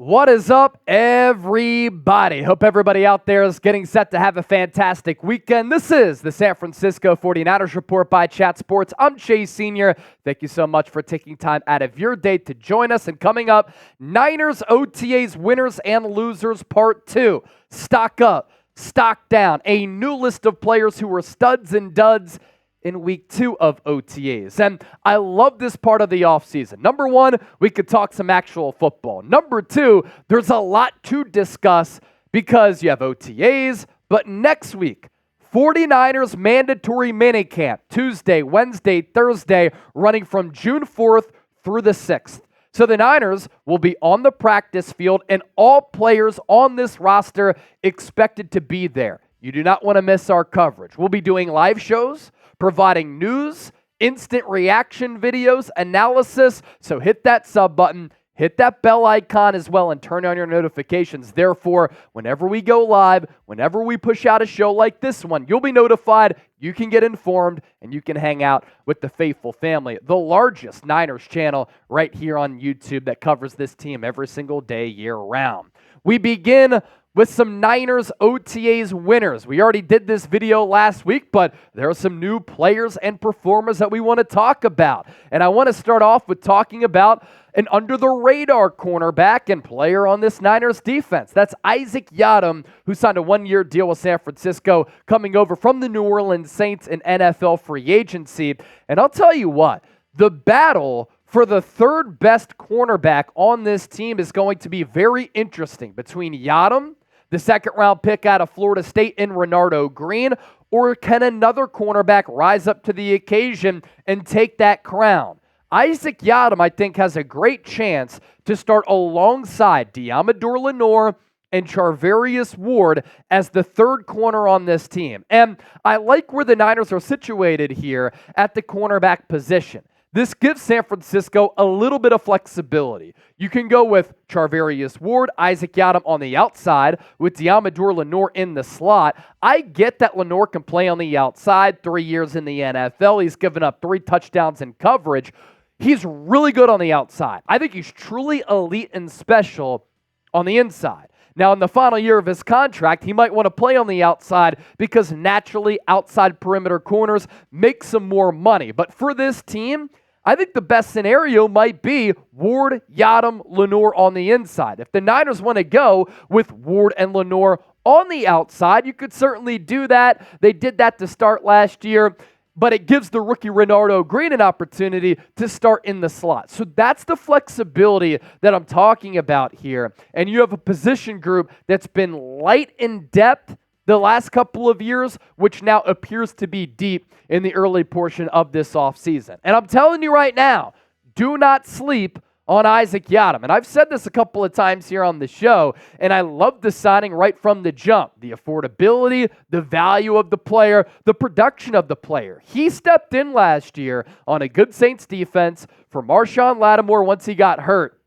What is up, everybody? Hope everybody out there is getting set to have a fantastic weekend. This is the San Francisco 49ers Report by Chat Sports. I'm Chase Sr. Thank you so much for taking time out of your day to join us. And coming up, Niners OTAs Winners and Losers Part 2. Stock up, stock down. A new list of players who were studs and duds in week 2 of OTAs. And I love this part of the offseason. Number one, we could talk some actual football. Number two, there's a lot to discuss because you have OTAs, but next week, 49ers mandatory minicamp, Tuesday, Wednesday, Thursday, running from June 4th through the 6th. So the Niners will be on the practice field, and all players on this roster expected to be there. You do not want to miss our coverage. We'll be doing live shows, providing news, instant reaction videos, analysis. So hit that sub button, hit that bell icon as well, and turn on your notifications. Therefore, whenever we go live, whenever we push out a show like this one, you'll be notified, you can get informed, and you can hang out with the faithful family. The largest Niners channel right here on YouTube that covers this team every single day, year round. We begin with some Niners OTAs winners. We already did this video last week, but there are some new players and performers that we want to talk about. And I want to start off with talking about an under-the-radar cornerback and player on this Niners defense. That's Isaac Yiadom, who signed a one-year deal with San Francisco, coming over from the New Orleans Saints in NFL free agency. And I'll tell you what, the battle for the third best cornerback on this team is going to be very interesting between Yiadom, the second-round pick out of Florida State, in Renardo Green, or can another cornerback rise up to the occasion and take that crown? Isaac Yiadom, I think, has a great chance to start alongside Deommodore Lenoir and Charvarius Ward as the third corner on this team. And I like where the Niners are situated here at the cornerback position. This gives San Francisco a little bit of flexibility. You can go with Charvarius Ward, Isaac Yiadom on the outside, with Deommodore Lenoir in the slot. I get that Lenoir can play on the outside, 3 years in the NFL. He's given up 3 touchdowns in coverage. He's really good on the outside. I think he's truly elite and special on the inside. Now, in the final year of his contract, he might want to play on the outside because naturally outside perimeter corners make some more money. But for this team, I think the best scenario might be Ward, Yiadom, Lenoir on the inside. If the Niners want to go with Ward and Lenoir on the outside, you could certainly do that. They did that to start last year, but it gives the rookie Renardo Green an opportunity to start in the slot. So that's the flexibility that I'm talking about here. And you have a position group that's been light in depth the last couple of years, which now appears to be deep in the early portion of this offseason. And I'm telling you right now, do not sleep on Isaac Yiadom. And I've said this a couple of times here on the show, and I love the signing right from the jump. The affordability, the value of the player, the production of the player. He stepped in last year on a good Saints defense for Marshawn Lattimore once he got hurt.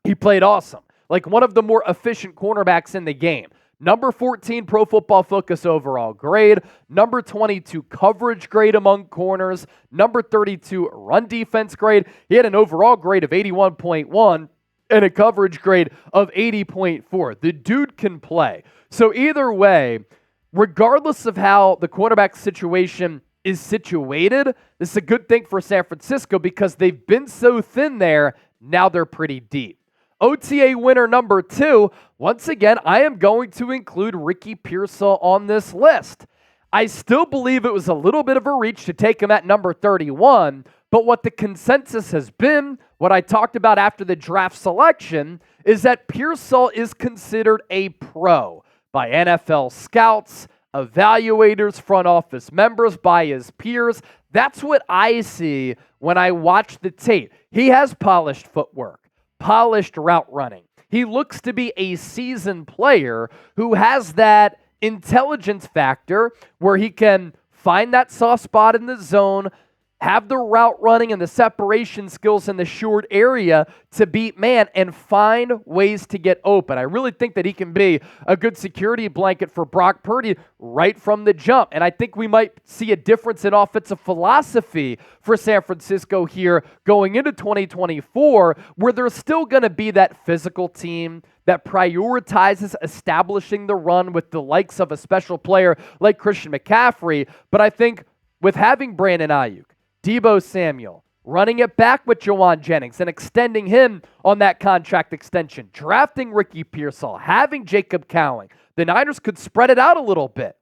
He played awesome, like one of the more efficient cornerbacks in the game. Number 14 Pro Football Focus overall grade, number 22 coverage grade among corners, number 32 run defense grade. He had an overall grade of 81.1 and a coverage grade of 80.4. The dude can play. So either way, regardless of how the quarterback situation is situated, this is a good thing for San Francisco because they've been so thin there, now they're pretty deep. OTA winner number 2, once again, I am going to include Ricky Pearsall on this list. I still believe it was a little bit of a reach to take him at number 31, but what the consensus has been, what I talked about after the draft selection, is that Pearsall is considered a pro by NFL scouts, evaluators, front office members, by his peers. That's what I see when I watch the tape. He has polished footwork, polished route running. He looks to be a seasoned player who has that intelligence factor where he can find that soft spot in the zone, have the route running and the separation skills in the short area to beat man and find ways to get open. I really think that he can be a good security blanket for Brock Purdy right from the jump. And I think we might see a difference in offensive philosophy for San Francisco here going into 2024, where there's still going to be that physical team. that prioritizes establishing the run with the likes of a special player like Christian McCaffrey. But I think with having Brandon Ayuk, Deebo Samuel, running it back with Jauan Jennings and extending him on that contract extension, drafting Ricky Pearsall, having Jacob Cowing, the Niners could spread it out a little bit.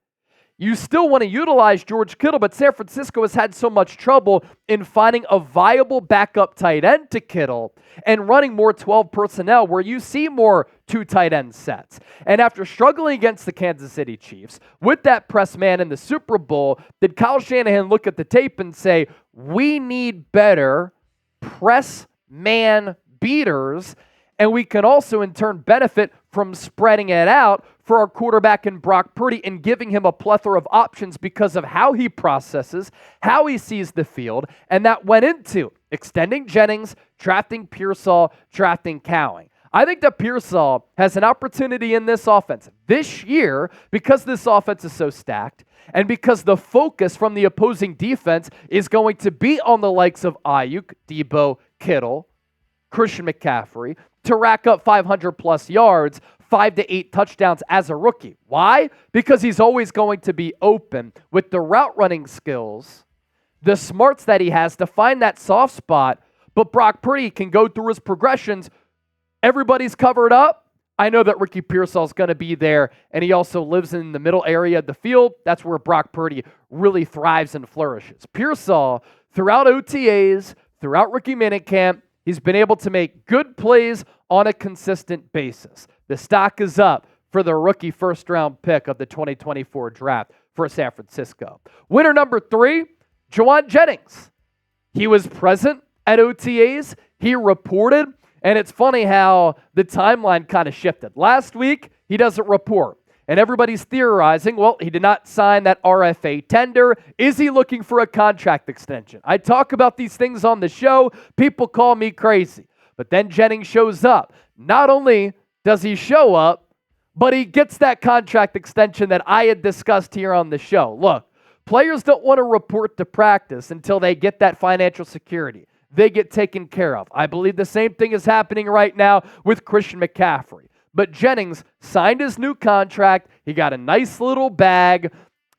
You still want to utilize George Kittle, but San Francisco has had so much trouble in finding a viable backup tight end to Kittle and running more 12 personnel where you see more 2 tight end sets. And after struggling against the Kansas City Chiefs with that press man in the Super Bowl, did Kyle Shanahan look at the tape and say, we need better press man beaters, and we can also in turn benefit from spreading it out for our quarterback in Brock Purdy and giving him a plethora of options because of how he processes, how he sees the field, and that went into extending Jennings, drafting Pearsall, drafting Cowing. I think that Pearsall has an opportunity in this offense this year because this offense is so stacked and because the focus from the opposing defense is going to be on the likes of Ayuk, Deebo, Kittle, Christian McCaffrey to rack up 500-plus yards, 5 to 8 touchdowns as a rookie. Why? Because he's always going to be open with the route running skills, the smarts that he has to find that soft spot, but Brock Purdy can go through his progressions. Everybody's covered up. I know that Ricky Pearsall is going to be there, and he also lives in the middle area of the field. That's where Brock Purdy really thrives and flourishes. Pearsall, throughout OTAs, throughout rookie minicamp, he's been able to make good plays on a consistent basis. The stock is up for the rookie first-round pick of the 2024 draft for San Francisco. Winner number 3, Jauan Jennings. He was present at OTAs. He reported, and it's funny how the timeline kind of shifted. Last week, he doesn't report. And everybody's theorizing, well, he did not sign that RFA tender. Is he looking for a contract extension? I talk about these things on the show. People call me crazy. But then Jennings shows up. Not only does he show up, but he gets that contract extension that I had discussed here on the show. Look, players don't want to report to practice until they get that financial security. They get taken care of. I believe the same thing is happening right now with Christian McCaffrey. But Jennings signed his new contract. He got a nice little bag,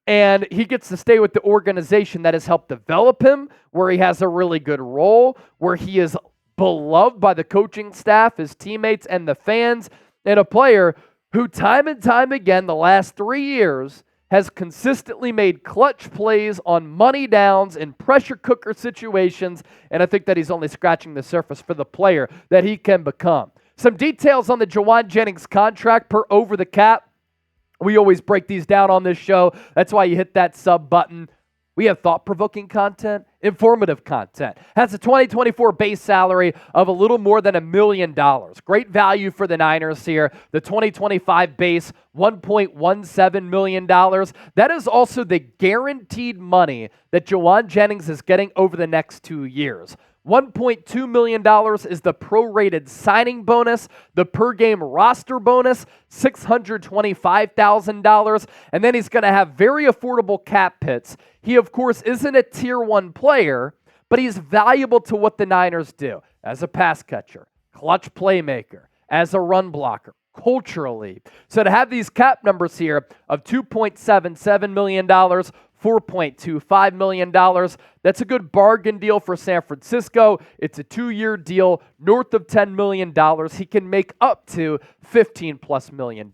and he gets to stay with the organization that has helped develop him, where he has a really good role, where he is beloved by the coaching staff, his teammates, and the fans, and a player who time and time again the last 3 years has consistently made clutch plays on money downs in pressure cooker situations, and I think that he's only scratching the surface for the player that he can become. Some details on the Jauan Jennings contract per over the cap. We always break these down on this show. That's why you hit that sub button. We have thought-provoking content, informative content. Has a 2024 base salary of a little more than $1 million. Great value for the Niners here. The 2025 base, $1.17 million. That is also the guaranteed money that Jauan Jennings is getting over the next 2 years. $1.2 million is the prorated signing bonus, the per-game roster bonus, $625,000, and then he's going to have very affordable cap hits. He, of course, isn't a Tier 1 player, but he's valuable to what the Niners do as a pass catcher, clutch playmaker, as a run blocker, culturally. So to have these cap numbers here of $2.77 million, $4.25 million. That's a good bargain deal for San Francisco. It's a 2-year deal, north of $10 million. He can make up to $15+ million.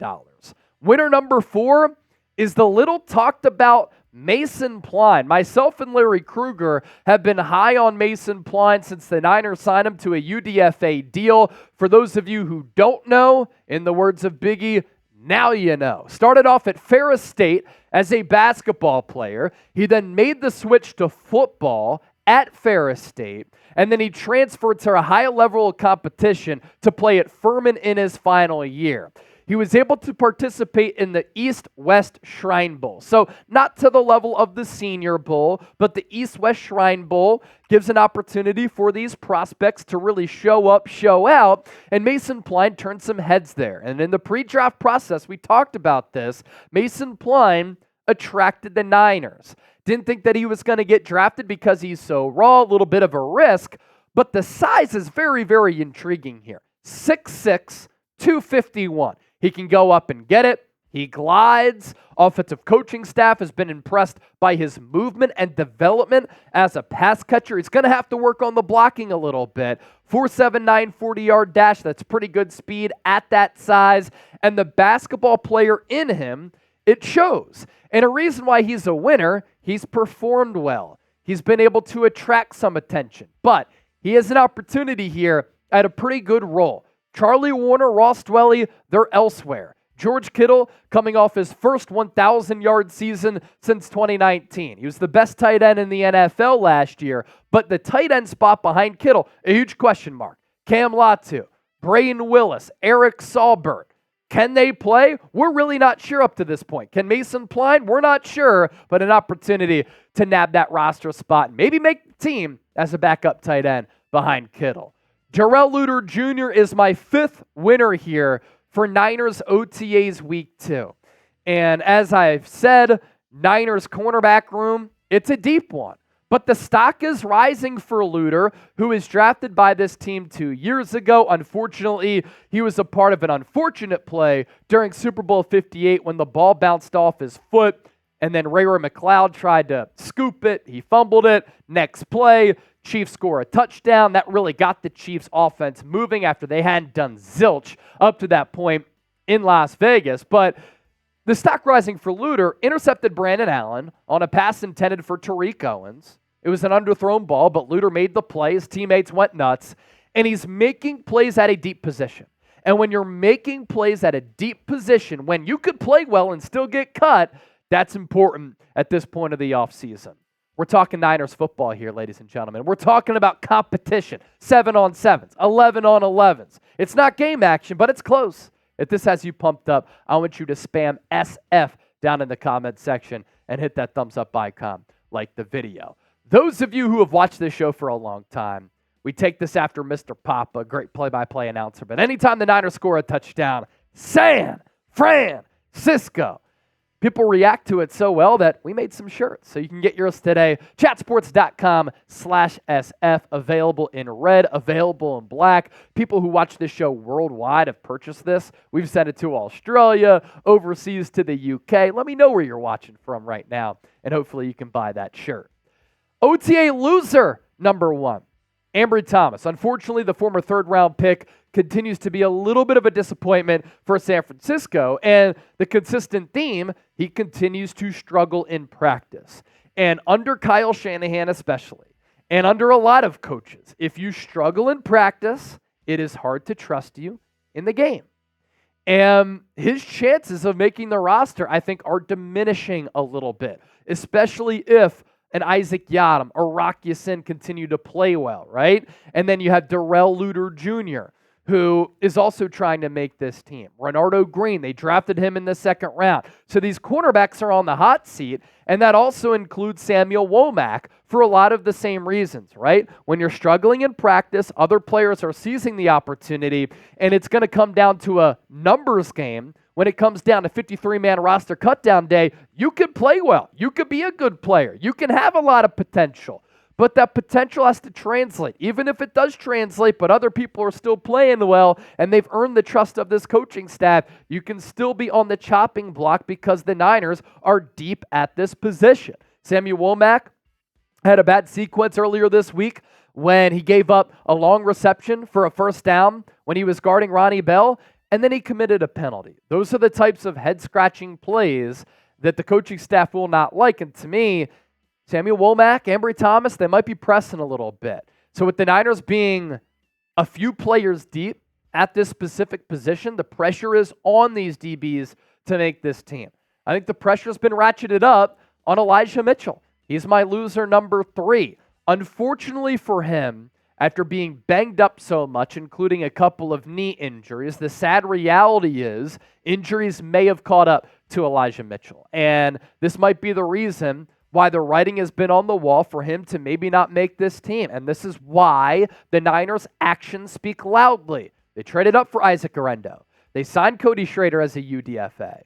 Winner number 4 is the little talked about Mason Pline. Myself and Larry Kruger have been high on Mason Pline since the Niners signed him to a UDFA deal. For those of you who don't know, in the words of Biggie, now you know. Started off at Ferris State as a basketball player. He then made the switch to football at Ferris State, and then he transferred to a higher level of competition to play at Furman in his final year. He was able to participate in the East-West Shrine Bowl. So not to the level of the Senior Bowl, but the East-West Shrine Bowl gives an opportunity for these prospects to really show up, show out, and Mason Pline turned some heads there. And in the pre-draft process, we talked about this, Mason Pline attracted the Niners. Didn't think that he was going to get drafted because he's so raw, a little bit of a risk, but the size is very, very intriguing here. 6'6", 251. He can go up and get it. He glides. Offensive coaching staff has been impressed by his movement and development as a pass catcher. He's going to have to work on the blocking a little bit. 4.79 40-yard dash. That's pretty good speed at that size. And the basketball player in him, it shows. And a reason why he's a winner, he's performed well. He's been able to attract some attention. But he has an opportunity here at a pretty good role. Charlie Warner, Ross Dwelley, they're elsewhere. George Kittle coming off his first 1,000-yard season since 2019. He was the best tight end in the NFL last year, but the tight end spot behind Kittle, a huge question mark. Cam Latu, Braden Willis, Eric Saubert. Can they play? We're really not sure up to this point. Can Mason Pline? We're not sure, but an opportunity to nab that roster spot and maybe make the team as a backup tight end behind Kittle. Darrell Luter Jr. is my fifth winner here for Niners OTAs Week 2. And as I've said, Niners cornerback room, it's a deep one. But the stock is rising for Luter, who was drafted by this team 2 years ago. Unfortunately, he was a part of an unfortunate play during Super Bowl 58 when the ball bounced off his foot, and then Ray-Ray McCloud tried to scoop it. He fumbled it. Next play, Chiefs score a touchdown. That really got the Chiefs offense moving after they hadn't done zilch up to that point in Las Vegas. But the stock rising for Luter intercepted Brandon Allen on a pass intended for Tariq Owens. It was an underthrown ball, but Luter made the play. His teammates went nuts. And he's making plays at a deep position. And when you're making plays at a deep position, when you could play well and still get cut, that's important at this point of the offseason. We're talking Niners football here, ladies and gentlemen. We're talking about competition, 7-on-7s, 11-on-11s. It's not game action, but it's close. If this has you pumped up, I want you to spam SF down in the comment section and hit that thumbs up icon like the video. Those of you who have watched this show for a long time, we take this after Mr. Papa, great play-by-play announcer, but anytime the Niners score a touchdown, San Francisco. People react to it so well that we made some shirts. So you can get yours today. Chatsports.com/SF. Available in red, available in black. People who watch this show worldwide have purchased this. We've sent it to Australia, overseas to the UK. Let me know where you're watching from right now, and hopefully you can buy that shirt. OTA loser number 1. Ambry Thomas. Unfortunately, the former third-round pick continues to be a little bit of a disappointment for San Francisco. And the consistent theme, he continues to struggle in practice. And under Kyle Shanahan especially, and under a lot of coaches, if you struggle in practice, it is hard to trust you in the game. And his chances of making the roster, I think, are diminishing a little bit, especially if and Isaac Yiadom or Rock Ya-Sin continue to play well, right? And then you have Darrell Luter Jr., who is also trying to make this team. Renardo Green, they drafted him in the second round. So these cornerbacks are on the hot seat, and that also includes Samuel Womack for a lot of the same reasons, right? When you're struggling in practice, other players are seizing the opportunity, and it's going to come down to a numbers game. When it comes down to 53-man roster cutdown day, you could play well. You could be a good player. You can have a lot of potential. But that potential has to translate. Even if it does translate, but other people are still playing well and they've earned the trust of this coaching staff, you can still be on the chopping block because the Niners are deep at this position. Samuel Womack had a bad sequence earlier this week when he gave up a long reception for a first down when he was guarding Ronnie Bell, and then he committed a penalty. Those are the types of head-scratching plays that the coaching staff will not like. And to me, Samuel Womack, Ambry Thomas, they might be pressing a little bit. So with the Niners being a few players deep at this specific position, the pressure is on these DBs to make this team. I think the pressure's been ratcheted up on Elijah Mitchell. He's my loser number 3. Unfortunately for him, after being banged up so much, including a couple of knee injuries, the sad reality is injuries may have caught up to Elijah Mitchell. And this might be the reason why the writing has been on the wall for him to maybe not make this team. And this is why the Niners' actions speak loudly. They traded up for Isaac Guerendo. They signed Cody Schrader as a UDFA.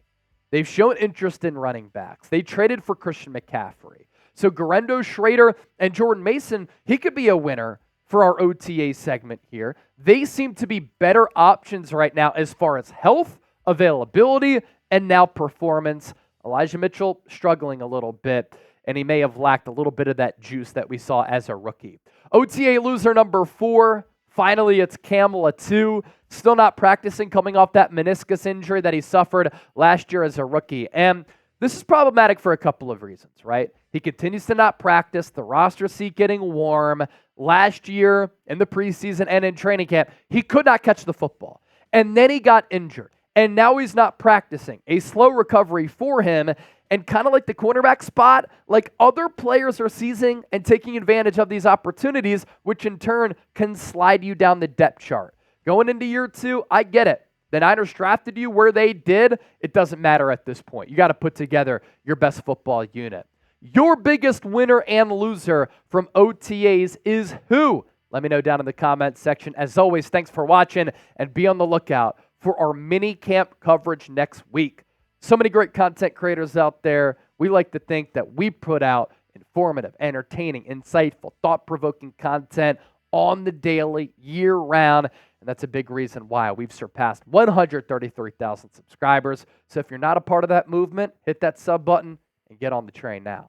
They've shown interest in running backs. They traded for Christian McCaffrey. So Guerendo, Schrader, and Jordan Mason, he could be a winner for our OTA segment here. They seem to be better options right now as far as health, availability, and now performance. Elijah Mitchell struggling a little bit, and he may have lacked a little bit of that juice that we saw as a rookie. OTA loser number 4, finally it's Cam Latu, still not practicing coming off that meniscus injury that he suffered last year as a rookie. And this is problematic for a couple of reasons, right? He continues to not practice, the roster seat getting warm. Last year in the preseason and in training camp, he could not catch the football. And then he got injured. And now he's not practicing. A slow recovery for him. And kind of like the cornerback spot, like other players are seizing and taking advantage of these opportunities, which in turn can slide you down the depth chart. Going into year 2, I get it. The Niners drafted you where they did. It doesn't matter at this point. You got to put together your best football unit. Your biggest winner and loser from OTAs is who? Let me know down in the comments section. As always, thanks for watching, and be on the lookout for our mini camp coverage next week. So many great content creators out there. We like to think that we put out informative, entertaining, insightful, thought-provoking content on the daily, year-round, and that's a big reason why we've surpassed 133,000 subscribers. So if you're not a part of that movement, hit that sub button and get on the train now.